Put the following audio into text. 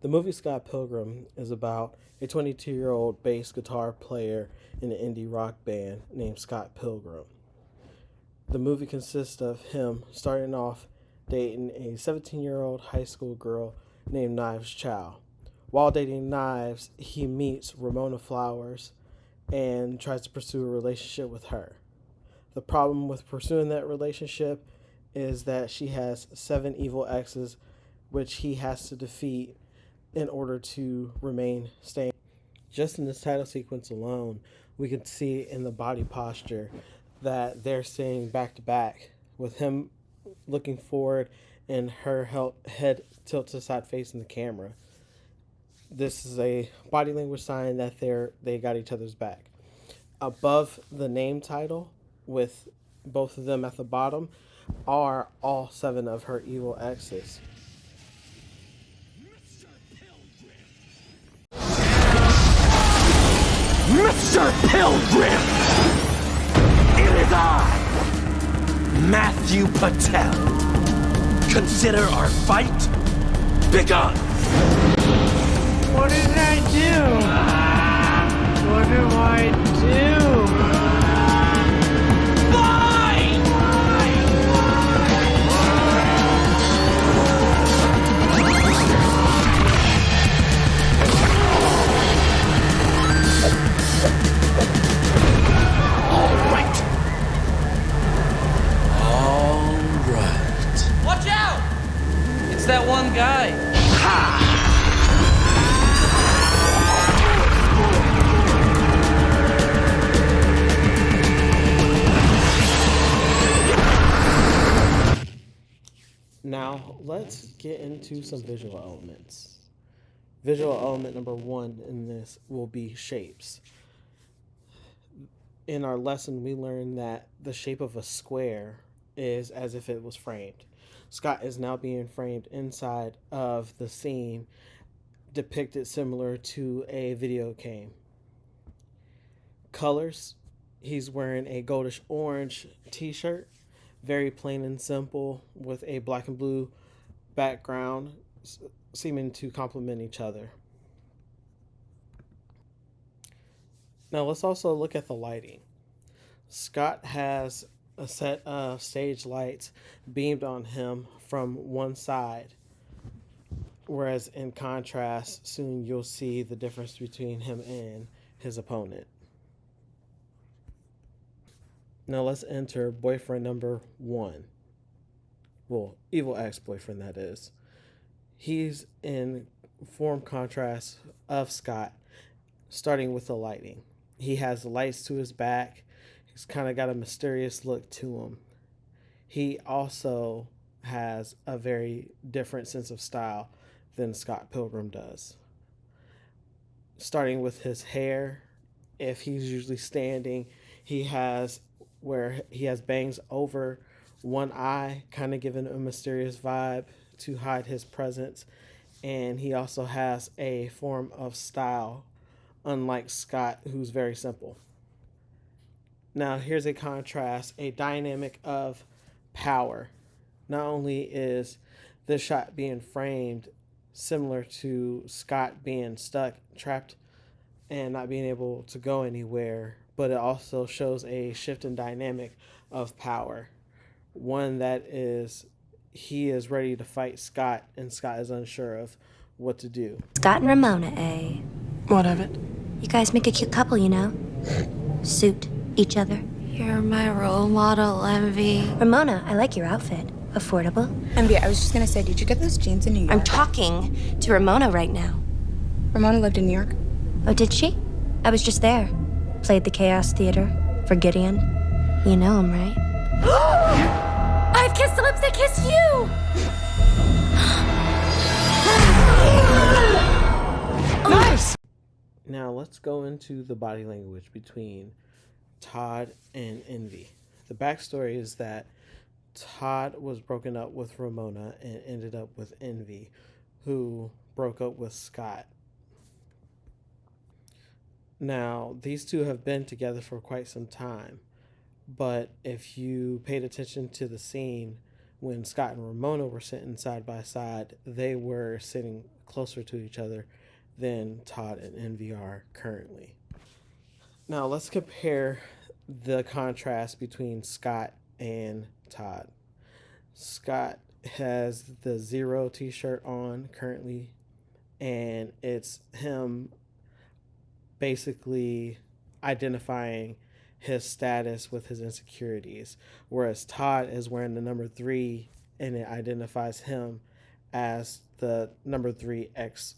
The movie Scott Pilgrim is about a 22-year-old bass guitar player in an indie rock band named Scott Pilgrim. The movie consists of him starting off dating a 17-year-old high school girl named Knives Chow. While dating Knives, he meets Ramona Flowers and tries to pursue a relationship with her. The problem with pursuing that relationship is that she has 7 evil exes, which he has to defeat in order to remain staying. Just in this title sequence alone, we can see in the body posture that they're staying back to back with him looking forward and her head tilted to the side facing the camera. This is a body language sign that they got each other's back. Above the name title, with both of them at the bottom, are all 7 of her evil exes. Mr. Pilgrim! It is I, Matthew Patel. Consider our fight begun! What did I do? What do I do? Fight! All right. Watch out! It's that one guy. Now, let's get into some visual elements. Visual element number 1 in this will be shapes. In our lesson, we learned that the shape of a square is as if it was framed. Scott is now being framed inside of the scene, depicted similar to a video game. Colors, he's wearing a goldish orange t-shirt, very plain and simple, with a black and blue background seeming to complement each other. Now let's also look at the lighting. Scott has a set of stage lights beamed on him from one side, whereas in contrast, soon you'll see the difference between him and his opponent. Now let's enter boyfriend number 1. Well, evil ex-boyfriend, that is. He's in form contrast of Scott, starting with the lighting. He has lights to his back. He's kind of got a mysterious look to him. He also has a very different sense of style than Scott Pilgrim does. Starting with his hair, if he's usually standing, he has bangs over one eye, kind of giving a mysterious vibe to hide his presence. And he also has a form of style, unlike Scott, who's very simple. Now, here's a contrast, a dynamic of power. Not only is this shot being framed similar to Scott being stuck, trapped, and not being able to go anywhere, but it also shows a shift in dynamic of power. One that is, he is ready to fight Scott, and Scott is unsure of what to do. Scott and Ramona, eh? What of it? You guys make a cute couple, you know? Suit each other. You're my role model, Envy. Ramona, I like your outfit. Affordable. Envy, I was just gonna say, did you get those jeans in New York? I'm talking to Ramona right now. Ramona lived in New York. Oh, did she? I was just there. Played the Chaos Theater for Gideon. You know him, right? I've kissed the lips that kissed you! Nice! Now let's go into the body language between Todd and Envy. The backstory is that Todd was broken up with Ramona and ended up with Envy, who broke up with Scott. Now, these two have been together for quite some time, but if you paid attention to the scene when Scott and Ramona were sitting side by side, they were sitting closer to each other than Todd and Envy are currently. Now let's compare the contrast between Scott and Todd. Scott has the Zero t-shirt on currently, and it's him basically identifying his status with his insecurities, whereas Todd is wearing the number 3 and it identifies him as the number 3 ex